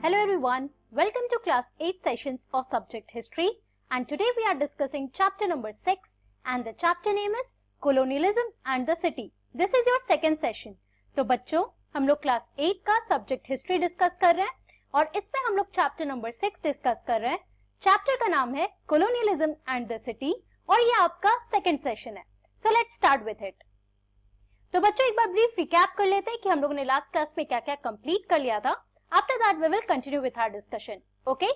Hello everyone, welcome to class 8 sessions of subject history and today we are discussing chapter number 6 and the chapter name is colonialism and the city. This is your second session. तो बच्चों हम लोग class 8 का subject history discuss कर रहे हैं और इसमें हम लोग चैप्टर नंबर 6 डिस्कस कर रहे हैं. चैप्टर का नाम है colonialism and the city और ये आपका सेकेंड सेशन है. So let's start with it. तो बच्चों एक बार ब्रीफ रिकैप कर लेते हैं कि हम लोगों ने लास्ट क्लास में क्या क्या कंप्लीट कर लिया था. After that, we will continue with our discussion. Okay?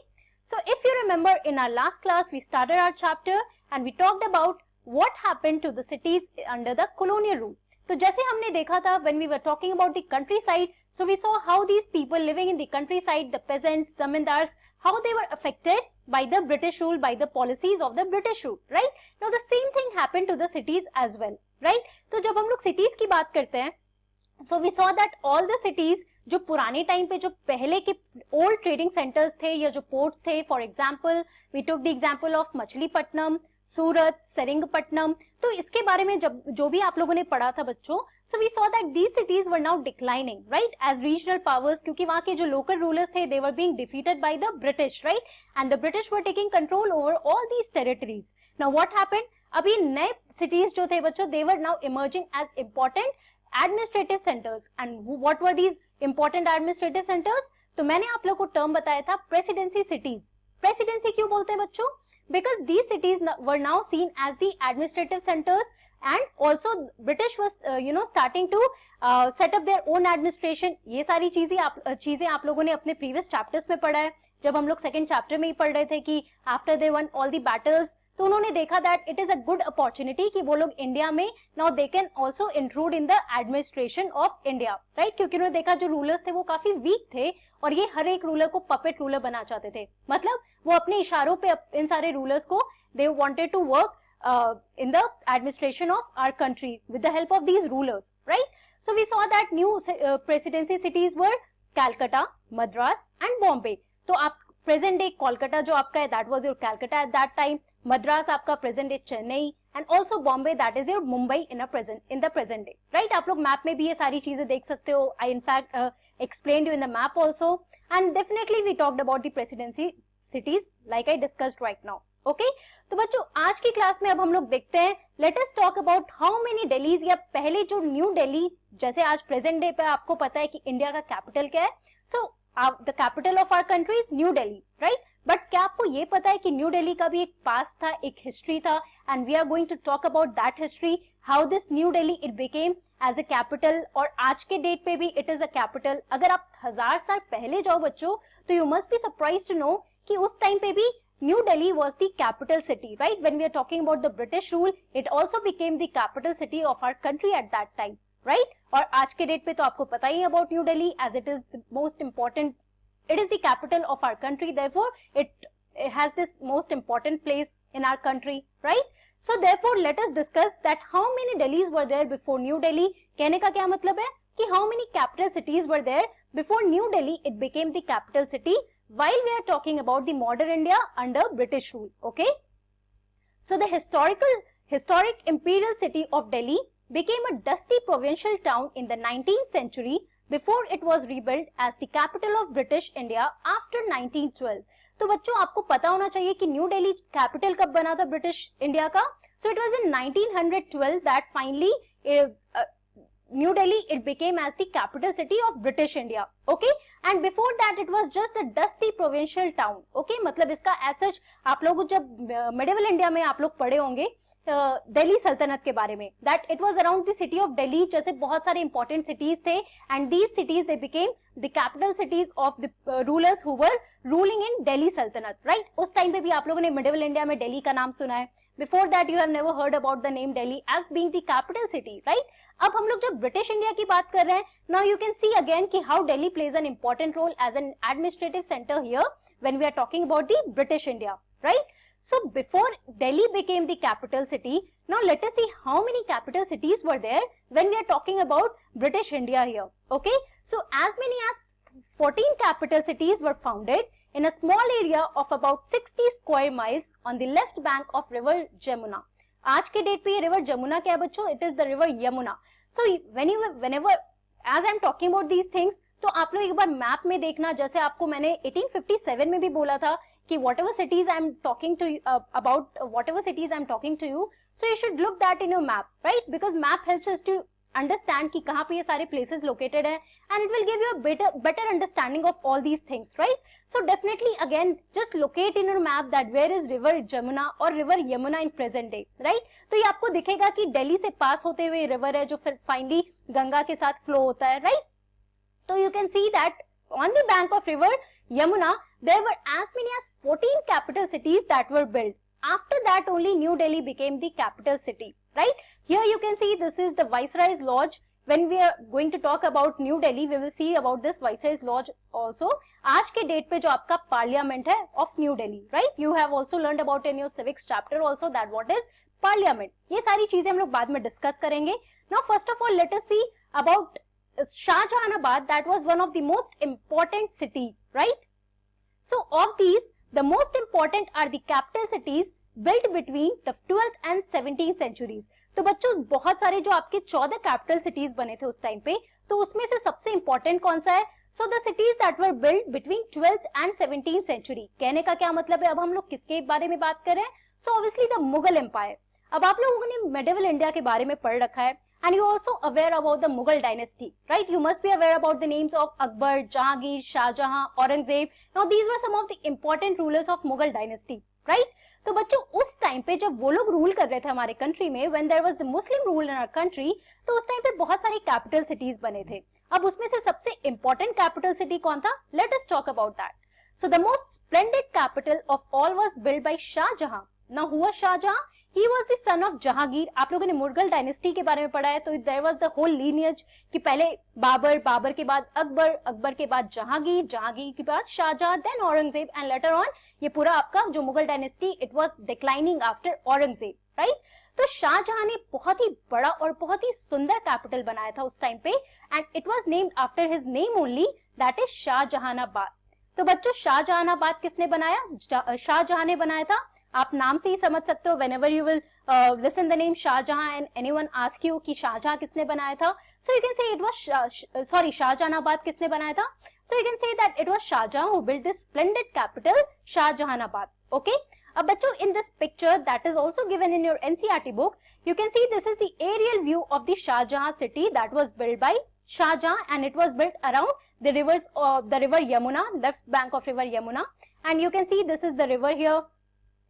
So, if you remember, in our last class, we started our chapter and we talked about what happened to the cities under the colonial rule. तो जैसे हमने देखा था when we were talking about the countryside, so we saw how these people living in the countryside, the peasants, zamindars, how they were affected by the British rule, by the policies of the British rule, right? Now, the same thing happened to the cities as well, right? तो जब हम लोग cities की बात करते हैं, so we saw that all the cities जो पुराने टाइम पे जो पहले के ओल्ड ट्रेडिंग सेंटर्स थे या जो पोर्ट्स थे, for example we took the example of Machilipatnam, Surat, Seringapatam. तो इसके बारे में जब जो भी आप लोगों ने पढ़ा था बच्चों, so we saw that these cities were now declining, right, as regional powers, क्योंकि वहां के जो लोकल रूलर्स थे they were being defeated by the British, right, and the British were taking control over all these territories. Now what happened, अभी नए cities जो थे बच्चों, they were now emerging as important administrative centres. And what were these important administrative centres? तो मैंने आप लोग को टर्म बताया था प्रेसिडेंसी सिटीज. प्रेसिडेंसी क्यों बोलते हैं बच्चों? Because these cities were now seen as the administrative centres and also British was starting to set up their own administration. ये सारी चीजें आप लोगों ने अपने प्रीवियस चैप्टर्स में पढ़ा है. जब हम लोग सेकंड चैप्टर में ही पढ़ रहे थे कि after they one all the battles, तो उन्होंने देखा that it is a good opportunity कि वो लोग इंडिया में now they can also include in the administration of India, right, क्योंकि उन्होंने देखा जो रूलर्स थे वो काफी वीक थे और ये हर एक रूलर को पपेट रूलर बना चाहते थे. मतलब वो अपने इशारों पे इन सारे रूलर्स को they wanted to work in the administration of our country with the help of these rulers, right. So we saw that new presidency cities were Calcutta, Madras and Bombay. तो आप प्रेजेंट डे कोलकाता जो आपका है that was your Calcutta at that time, Madras आपका present day Chennai and also Bombay that is your Mumbai in the present day, right. आप लोग map में भी ये सारी चीजें देख सकते हो. I in fact explained you in the map also and definitely we talked about the presidency cities like I discussed right now. Okay, तो बच्चों आज की क्लास में अब हम लोग देखते हैं, let us talk about how many Delhi's, या पहले जो न्यू दिल्ली, जैसे आज प्रेजेंट डे पे आपको पता है कि इंडिया का कैपिटल क्या है. So the capital of our country is new Delhi, right. But क्या आपको ये पता है कि न्यू दिल्ली का भी एक पास्ट था, एक हिस्ट्री था, and we are going to talk about that history, how this new Delhi it became as a capital और आज के डेट पे भी इट इज अ कैपिटल. अगर आप 1000 साल पहले जाओ बच्चों तो you must be surprised to know कि उस टाइम पे भी New Delhi was the capital city, right? When we are talking about the British rule, it also became the capital city of our country at that time, right? और आज के date पे तो आपको पता ही about New Delhi as it is the most important. It is the capital of our country, therefore it has this most important place in our country, right? So therefore let us discuss that how many Delhis were there before New Delhi. कहने का क्या मतलब है कि how many capital cities were there before New Delhi it became the capital city, while we are talking about the modern India under British rule. Okay, so the historic imperial city of Delhi became a dusty provincial town in the 19th century before it was rebuilt as the capital of British India after 1912. तो बच्चों आपको पता होना चाहिए कि new Delhi capital कब बना था ब्रिटिश इंडिया का. So it was in 1912 that finally New Delhi it became as the capital city of British India. Okay, and before that it was just a dusty provincial town. Okay, मतलब इसका as such आप लोग जब medieval India में आप लोग पढ़े होंगे दिल्ली सल्तनत के बारे में, that it was around the city of Delhi, जैसे बहुत सारे important cities थे and these cities they became the capital cities of the rulers who were ruling in Delhi सल्तनत, right. उस टाइम पे भी आप लोगों ने medieval India में दिल्ली का नाम सुना है. Before that you have never heard about the name Delhi as being the capital city, right? अब हम लोग जब ब्रिटिश इंडिया की बात कर रहे हैं, now you can see again कि how Delhi plays an important role as an administrative center here when we are talking about the British India, right? So before Delhi became the capital city, now let us see how many capital cities were there when we are talking about British India here. Okay, so as many as 14 capital cities were founded in a small area of about 60 square miles on the left bank of river Jamuna. आज के date पे ये river Jamuna क्या है बच्चों? It is the river Yamuna. So whenever as I am talking about these things, तो आप लोग एक बार मैप में देखना, जैसे आपको मैंने 1857 में भी बोला था कि whatever cities I am talking to you about, whatever cities I am talking to you, so you should look that in your map, right? Because map helps us to understand कि कहाँ पे ये सारे places located हैं, and it will give you a better understanding of all these things, right? So definitely again just locate in your map that where is river Jamuna or river Yamuna in present day, right? तो ये आपको दिखेगा कि दिल्ली से पास होते हुए river है जो फिर फाइनली गंगा के साथ फ्लो होता है, right? So you can see that on the bank of river Yamuna there were as many as 14 capital cities that were built. After that only New Delhi became the capital city, right? Here you can see this is the Viceroy's Lodge. When we are going to talk about New Delhi, we will see about this Viceroy's Lodge also. आज के date पे जो आपका parliament है of New Delhi, right? You have also learned about in your civics chapter also that what is parliament. ये सारी चीजें हम लोग बाद में डिस्कस करेंगे. Now first of all let us see about Shahjahanabad. That was one of the most important city, right? So of these, the most important are the capital cities built between the 12th and 17th centuries. तो बच्चों बहुत सारे जो आपके 14 capital cities बने थे उस time पे, तो उसमें से सबसे इंपॉर्टेंट कौन सा है? So the cities that were build between 12th and 17th century. कहने का क्या मतलब है? अब हम लोग किसके बारे में बात कर रहे हैं? So obviously the Mughal empire. अब आप लोगों ने मेडिवल इंडिया के बारे में पढ़ रखा है, and you also aware about the Mughal dynasty, right? You must be aware about the names of Akbar, Jahangir, Shah Jahan, Aurangzeb. Now these were some of the important rulers of Mughal dynasty, right? तो बच्चों उस time पे जब वो लोग rule कर रहे थे हमारे कंट्री में, when there was the Muslim rule in our country, तो उस टाइम पे बहुत सारी कैपिटल सिटीज बने थे. अब उसमें से सबसे इंपॉर्टेंट कैपिटल सिटी कौन था? Let us talk about that. So the most splendid capital of all was built by Shah Jahan. Now who was Shah Jahan? He was the son of Jahangir. आप लोगों ने Mughal dynasty के बारे में पढ़ा है, तो there was the whole lineage कि पहले बाबर, बाबर के बाद अकबर, अकबर के बाद जहांगीर, जहांगीर के बाद Shahjahan, then Aurangzeb, and later on ये पूरा आपका जो Mughal dynasty it was declining after Aurangzeb, right? तो शाहजहां ने बहुत ही बड़ा और बहुत ही सुंदर कैपिटल बनाया था उस टाइम पे, and it was named after his name only, that is Shahjahanabad. तो बच्चों शाहजहानाबाद किसने बनाया? शाहजहां ने बनाया था. आप नाम से ही समझ सकते हो. whenever you will listen the name Shahjahan and anyone ask you कि शाहजहां किसने बनाया था, so you can say it was Shahjahanabad किसने बनाया था? So you can say that it was Shahjahan who built this splendid capital Shahjahanabad. Okay? अब बच्चों in this picture that is also given in your NCERT book, you can see this is the aerial view of the Shahjahan city that was built by Shahjahan, and it was built around the river Yamuna, left bank of river Yamuna, and you can see this is the river here.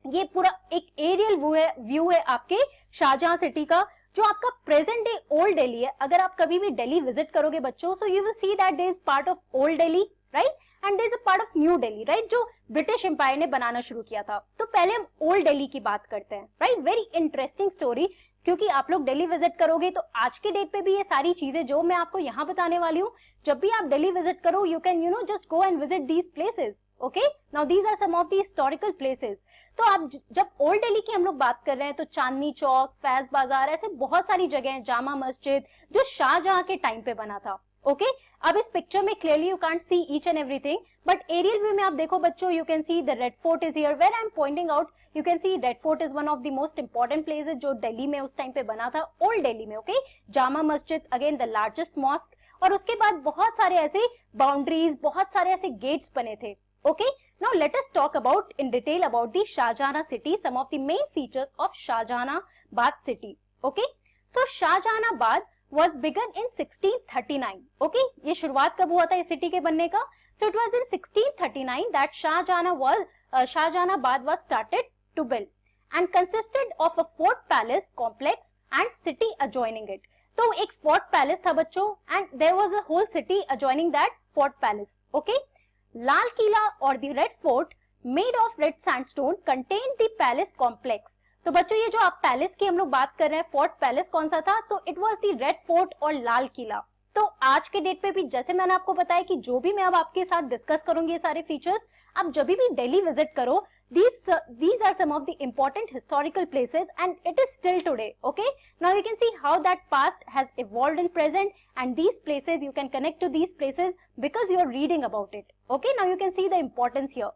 ये पूरा एक aerial view है आपके Shahjahan city का, जो आपका present day old Delhi है. अगर आप कभी भी दिल्ली विजिट करोगे बच्चों, so you will see that there is part of old Delhi, right, and there is a part of new Delhi, right, जो ब्रिटिश एम्पायर ने बनाना शुरू किया था. तो पहले हम ओल्ड दिल्ली की बात करते हैं, राइट. वेरी इंटरेस्टिंग स्टोरी, क्योंकि आप लोग दिल्ली विजिट करोगे तो आज के डेट पे भी ये सारी चीजें जो मैं आपको यहाँ बताने वाली हूँ, जब भी आप दिल्ली विजिट करो you can just go and visit these places. Okay, now these are some of the historical places. तो आप जब ओल्ड दिल्ली की हम लोग बात कर रहे हैं तो चांदनी चौक, फैज बाजार, ऐसे बहुत सारी जगह हैं, जामा मस्जिद, जो शाहजहां के टाइम पे बना था. ओके, अब इस पिक्चर में clearly you can't see each and everything, but aerial view में आप देखो बच्चों, you can see the red fort is here where I am pointing out. You can see red fort is one of the most important places जो दिल्ली में उस time पे बना था, ओल्ड दिल्ली में. Okay, Jama Masjid again the largest mask, और उसके बाद बहुत सारे ऐसे बाउंड्रीज, बहुत सारे ऐसे गेट्स बने थे. Okay, now let us talk about in detail about the Shahjahan city, some of the main features of Shahjahanabad city. Okay, so Shahjahanabad was begun in 1639. Okay, ये शुरुआत कब हुआ था इस सिटी के बनने का? So it was in 1639 that Shahjahanabad was started to build and consisted of a fort palace complex and city adjoining it. तो एक fort palace था बच्चों, and there was a whole city adjoining that fort palace. Okay. लाल किला और the red fort made of red sandstone contain the palace complex. तो बच्चों ये जो आप पैलेस की हम लोग बात कर रहे हैं, फोर्ट पैलेस कौन सा था? तो it was the red fort और लाल किला. तो आज के डेट पे भी जैसे मैंने आपको बताया कि जो भी मैं अब आपके साथ डिस्कस करूंगी ये सारे फीचर्स, आप जब भी दिल्ली विजिट करो, these are some of the important historical places and it is still today. Okay, now you can see how that past has evolved in present, and these places you can connect to these places because you are reading about it. Okay, now you can see the importance here.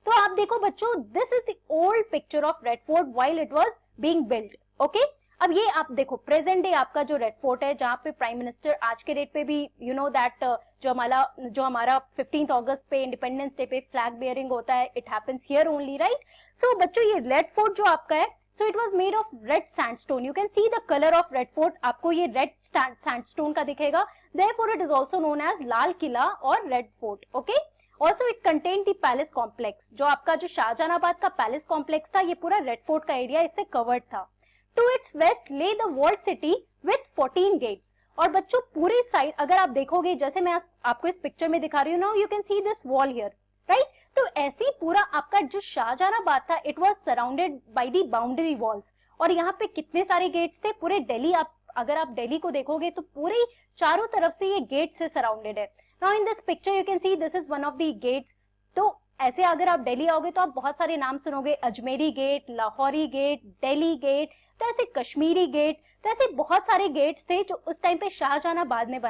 तो आप देखो बच्चों, this is the old picture of Red Fort while it was being built. Okay, अब ये आप देखो present day आपका जो रेड फोर्ट है, जहाँ पे प्राइम मिनिस्टर आज के डेट पे भी यू नो दैट जो हमारा 15th अगस्त पे इंडिपेंडेंस डे पे फ्लैग बेयरिंग होता है, it happens here only, right? So बच्चों ये रेड फोर्ट जो आपका है, so it was made of red sandstone. You can see the colour of red fort, आपको ये रेड सैंडस्टोन का दिखेगा. Therefore it is also known as Lal Qila और red fort. Okay, also it contain the palace complex. जो आपका जो शाहजहानाबाद का palace complex था, ये पूरा रेड फोर्ट का एरिया इससे कवर्ड था. To its west lay the walled city with 14 gates. और बच्चों पूरी साइड अगर आप देखोगे, जैसे मैं आपको इस पिक्चर में दिखा रही हूँ, now you can see this wall here, right? तो ऐसे ही पूरा आपका जो शाहजहानाबाद था, it was surrounded by the boundary walls. और यहाँ पे कितने सारे गेट्स थे, पूरे दिल्ली, अगर आप दिल्ली को देखोगे तो पूरे चारों तरफ से ये गेट से सराउंडेड है. Now in this picture you can see this is one of the gates. तो ऐसे अगर आप दिल्ली आओगे तो आप बहुत सारे नाम सुनोगे, Ajmeri gate, Lahori gate, Delhi gate, तो ऐसे कश्मीरी गेट, तो ऐसे बहुत सारे गेट्स थे जो उस टाइम पे शाहजहानाबाद में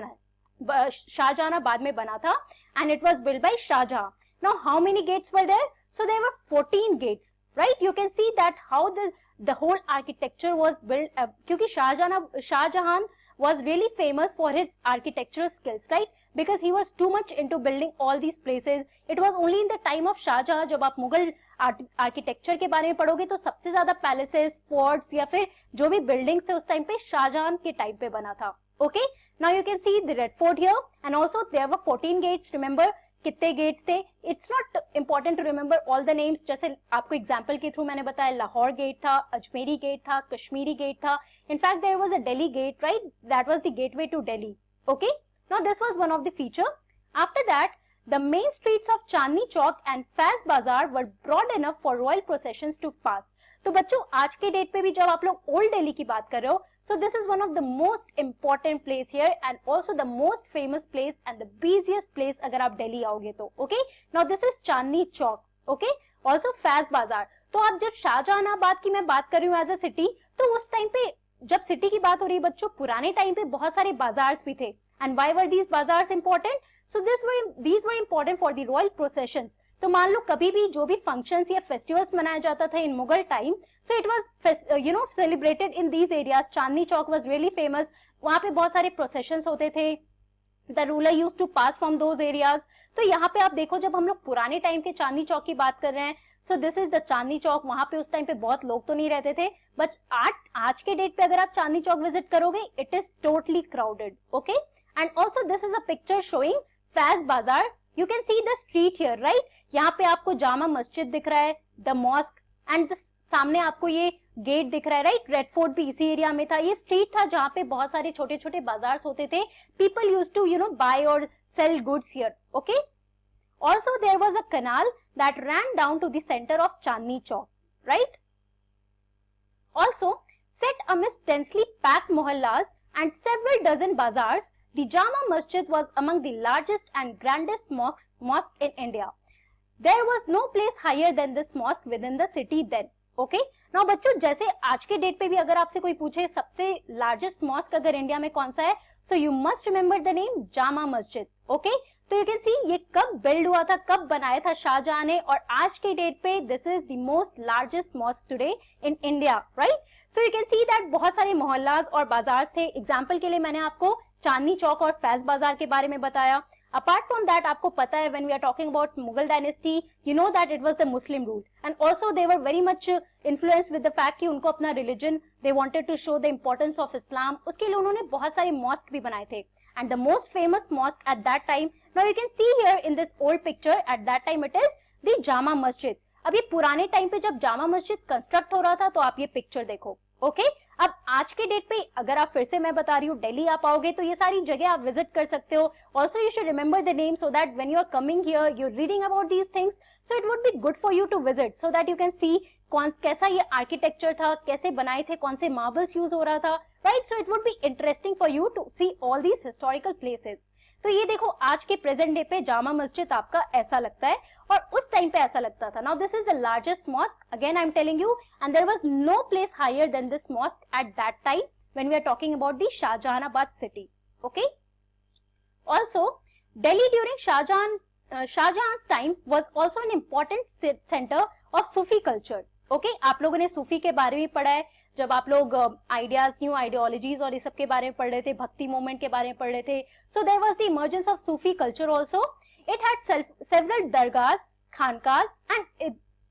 बना था. And it was build by Shahjahan. Now how many gates were there? So there were 14 gates, right? You can see that how the whole architecture was build, क्योंकि Shahjahan was really famous for his architectural skills, right? Because he was too much into building all these places. It was only in the time of Shahjahan, जब आप Mughal architecture के बारे में पढ़ोगे तो सबसे ज्यादा पैलेसेस, फोर्ट्स या फिर जो भी बिल्डिंग्स थे उस टाइम पे शाहजहां के टाइम पे बना था. Okay, now you can see the red Fort here and also there were 14 gates. Remember कितने गेट्स थे? It's not important to remember all the names. जैसे आपको एग्जांपल के थ्रू मैंने बताया, लाहौर गेट था, अजमेरी गेट था, कश्मीरी गेट था. In fact there was a Delhi gate, right? That was the gateway to Delhi. Okay, now this was one of the feature. After that the main streets of Chandni Chowk and Faiz Bazaar were broad enough for royal processions to pass. तो बच्चों आज के date पे भी जब आप लोग old Delhi की बात कर रहे हो, so this is one of the most important place here and also the most famous place and the busiest place अगर आप दिल्ली आओगे तो. Okay, now this is Chandni Chowk. Okay, also Faiz Bazaar. तो आप जब शाहजहानाबाद की मैं बात कर रही हूँ एज अ सिटी, तो उस टाइम पे जब सिटी की बात हो रही है बच्चों, पुराने टाइम पे बहुत सारे बाजार्स भी थे. And why were these bazaars important? So these were important for the royal processions. तो मान लो कभी भी जो भी functions या festivals मनाया जाता था in Mughal time, so it was celebrated in these areas. Chandni Chowk was really famous. वहाँ पे बहुत सारे processions होते थे. The ruler used to pass from those areas. तो यहाँ पे आप देखो, जब हम लोग पुराने टाइम के चांदनी चौक की बात कर रहे हैं, so this is the Chandni Chowk. वहाँ पे उस टाइम पे बहुत लोग तो नहीं रहते थे, बट आज के डेट पे अगर आप चांदनी चौक विजिट करोगे, it is totally crowded. Okay, and also this is a picture showing Faiz Bazaar. You can see the street here, right? यहाँ पे आपको जामा मस्जिद दिख रहा है, the mosque, and सामने आपको ये गेट दिख रहा है, राइट? रेड फोर्ट भी इसी एरिया में था. ये स्ट्रीट था जहाँ पे बहुत सारे छोटे छोटे बाजार होते थे. People used to buy or sell goods here. Okay. Also there was a canal that ran down to the center of Chandni Chowk, right? Also set amidst densely packed mohallas and several dozen bazaars, the Jama Masjid was among the largest and grandest mosques in India. There was no place higher than this mosque within the city then. Okay? Now बच्चों, जैसे आज के date पे भी अगर आपसे कोई पूछे सबसे लार्जेस्ट मॉस्क अगर इंडिया में कौन सा है, so you must remember the name Jama Masjid. Okay? तो यू कैन सी ये कब बिल्ड हुआ था, कब बनाया था शाहजहां ने, और आज के डेट पे this is the most largest mosque today in India, right? So you can see that बहुत सारे मोहल्लाज और बाजार थे. एग्जाम्पल के लिए मैंने आपको चांदनी चौक और फैज बाजार के बारे में बताया. अपार्ट फ्रॉम दैट आपको पता है when we are talking about Mughal dynasty, you know that it was the Muslim rule and also they were very much influenced with the fact कि उनको अपना religion, they wanted to show the importance of Islam. उसके लिए उन्होंने बहुत सारे mask भी बनाए थे. And the most famous mosque at that time, now you can see here in this old picture, at that time it is the Jama Masjid. अभी पुराने टाइम पे जब जामा मस्जिद कंस्ट्रक्ट हो रहा था तो आप ये पिक्चर देखो. ओके, अब आज के डेट पे अगर आप फिर से मैं बता रही हूँ दिल्ली आप आओगे तो ये सारी जगह आप विजिट कर सकते हो. Also you should remember the name so that when you are coming here you are reading about these things, so it would be good for you to visit so that you can see कैसा ये architecture था, कैसे बनाए थे, कौन से marbles use हो रहा था, right? So it would be interesting for you to see all these historical places. तो ये देखो आज के प्रेजेंट डे पे जामा मस्जिद आपका ऐसा लगता है और उस टाइम पे ऐसा लगता था. Now this is the largest mosque, again I am telling you, and there was no place higher than this mosque at that time when we are talking about the Shahjahanabad city. Okay, also Delhi during Shahjahan's time was also an important center of Sufi culture. Okay, आप लोगों ने सूफी के बारे में पढ़ा है. जब आप लोग आइडियाज, न्यू आइडियोलॉजीज और इस सब के बारे में पढ़ रहे थे, भक्ति मूवमेंट के बारे में पढ़ रहे थे, so there was the emergence of Sufi culture also. It had several दरगाहs, खानकास एंड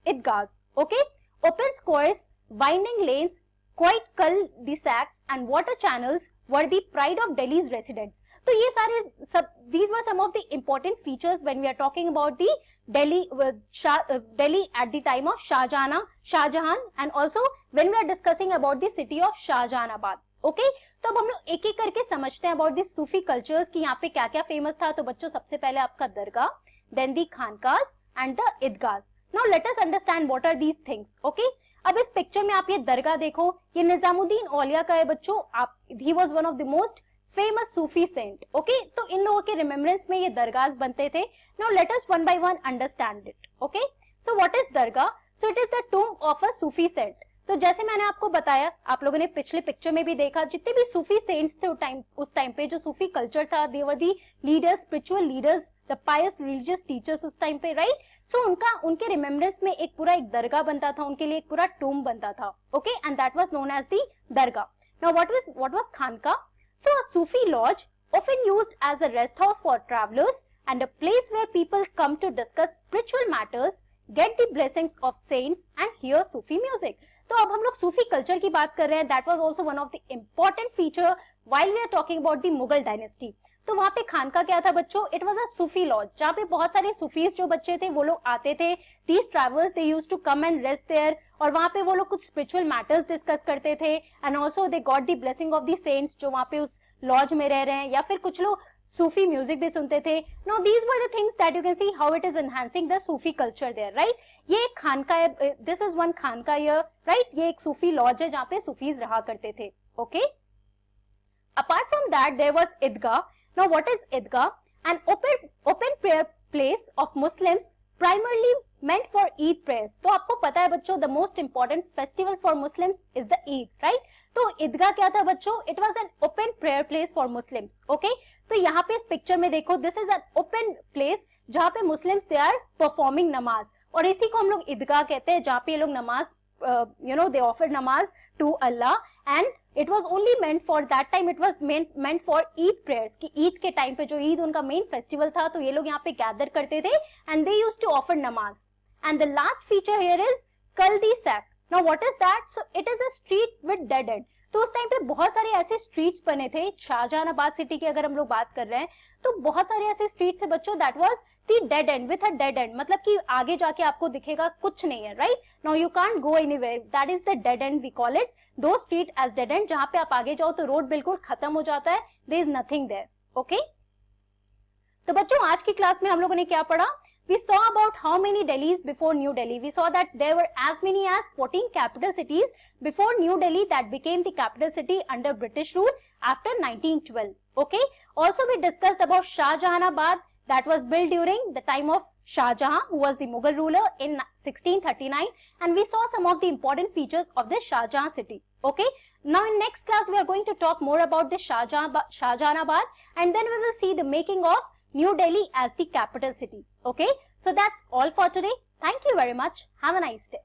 ईदगाहs. Okay, open squares, winding lanes, quiet cul-de-sacs and water channels were the pride of Delhi's residents. तो ये सारे सब, these were some of the important features when we are talking about the Delhi at the time of Shahjahan, and also when we are discussing about the city of Shahjahanabad. Okay, तो अब हम लोग एक एक करके समझते हैं about the Sufi cultures कि यहाँ पे क्या क्या फेमस था. तो बच्चों सबसे पहले आपका दरगाह, then the खानकास and the ईदगाहs. Now let us understand what are these things. Okay, अब इस पिक्चर में आप ये दरगाह देखो, ये निजामुद्दीन औलिया का है बच्चों. आप, he was one of the most famous Sufi saint. Okay, तो इन लोगों के रिमेम्बरेंस में ये दरगाह बनते थे. Now let us one by one understand it. Okay, so what is Dargah? So it is the tomb of a Sufi saint. तो जैसे मैंने आपको बताया, आप लोगों ने पिछले पिक्चर में भी देखा, जितने भी सूफी सेंट्स थे उस टाइम पे, जो सूफी कल्चर था, they were the leaders, spiritual leaders, the pious religious teachers उस टाइम पे, राइट. सो उनके रिमेम्बरेंस में एक पूरा एक दरगाह बनता था, उनके लिए एक पूरा टूम बनता था. Okay, and that was known as the dargah. Now what was खानका? So a Sufi lodge often used as a rest house for travelers and a place where people come to discuss spiritual matters, get the blessings of saints and hear Sufi music. तो अब हम लोग सूफी culture की बात कर रहे हैं. That was also one of the important feature while we are talking about the Mughal dynasty. तो वहां पे खानका क्या था बच्चों? It was a Sufi lodge, जहाँ पे बहुत सारे सूफीज जो बच्चे थे वो लोग आते थे. These travellers they used to come and rest there, और वहां पे वो लोग कुछ स्पिरिचुअल मैटर्स डिस्कस करते थे. And also they got the blessing of the saints जो वहां पे उस लॉज में रह रहे हैं, या फिर कुछ लोग सूफी म्यूजिक भी सुनते थे. No these were the things that you can see how it is enhancing the Sufi culture there, right. ये एक खानका है, दिस इज वन खानका हियर, राइट. ये एक सूफी लॉज है जहाँ पे सूफीज रहा करते थे. Okay, apart from that there was Eidgah. Now what is Eidgah? An open prayer place of Muslims primarily meant for Eid prayers. तो आपको पता है बच्चों, the most important festival for Muslims is the Eid, right? तो ईदगाह क्या था बच्चों? It was an open prayer place for Muslims. Okay? तो यहाँ पे इस पिक्चर में देखो, this is an open place जहाँ पे Muslims they are performing नमाज, और इसी को हम लोग ईदगाह कहते हैं, जहाँ पे ये लोग नमाज, they offer namaz to Allah, and it was only meant for that time, it was meant for Eid prayers, कि ईद के टाइम पे, जो ईद उनका मेन फेस्टिवल था, तो ये लोग यहाँ पे गैदर करते थे and they used to offer namaz. And the last feature here is cul-de-sac. Now what is that? So it is a street with dead end. तो उस टाइम पे बहुत सारे ऐसे स्ट्रीट्स बने थे. शाहजहानाबाद सिटी की अगर हम लोग बात कर रहे हैं, तो बहुत सारे ऐसे स्ट्रीट्स है बच्चों, that was the dead end, with a dead end, मतलब कि आगे जाके आपको दिखेगा कुछ नहीं है, right. Now you can't go anywhere, that is the dead end, we call it though street as dead end, जहां पे आप आगे जाओ तो रोड बिल्कुल खत्म हो जाता है, there is nothing there. Okay, तो बच्चों आज की क्लास में हम लोगों ने क्या पढ़ा? We saw about how many Delhis before New Delhi. We saw that there were as many as 14 capital cities before New Delhi that became the capital city under British rule after 1912. Okay. Also we discussed about Shahjahanabad that was built during the time of Shah Jahan, who was the Mughal ruler in 1639, and we saw some of the important features of the Shah Jahan city. Okay. Now in next class we are going to talk more about the Shahjahanabad, and then we will see the making of New Delhi as the capital city. Okay, so that's all for today. Thank you very much. Have a nice day.